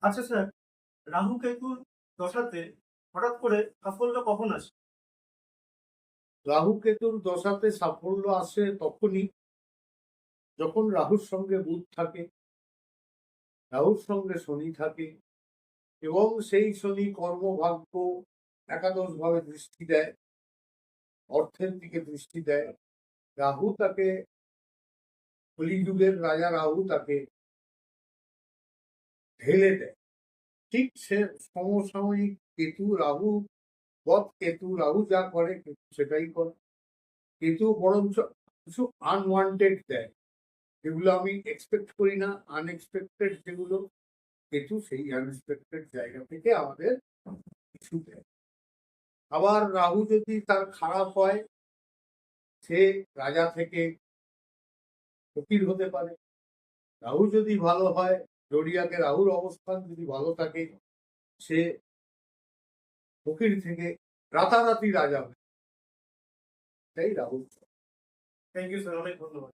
আচ্ছা স্যার, রাহু কেতুর দশাতে হঠাৎ করে সাফল্য কখন আসে? রাহু কেতুর দশাতে সাফল্য আসে তখনই যখন রাহুর সঙ্গে বুধ থাকে, রাহুর সঙ্গে শনি থাকে এবং সেই শনি কর্মভাগ্য একাদশ ভাবে দৃষ্টি দেয়, অর্থের দিকে দৃষ্টি দেয়। রাহু তাকে, কলিযুগের রাজা রাহু তাকে ঢেলে দেয়। ঠিক সে সমসাময়িক কেতু রাহু, বৎ কেতু রাহু যা করে কেতু সেটাই করে। কেতু বরঞ্চ কিছু আনওয়ান্টেড দেয়, যেগুলো আমি এক্সপেক্ট করি না, আনএক্সপেক্টেড যেগুলো, কেতু সেই আনএক্সপেক্টেড জায়গা থেকে আমাদের কিছু দেয়। আবার রাহু যদি তার খারাপ হয়, সে রাজা থেকে ফকির হতে পারে। রাহু যদি ভালো হয়, জড়িয়াকে রাহুর অবস্থান যদি ভালো থাকে, সে ফকির থেকে রাতারাতি রাজা হয়। তাই রাহু। থ্যাংক ইউ স্যার, অনেক ধন্যবাদ।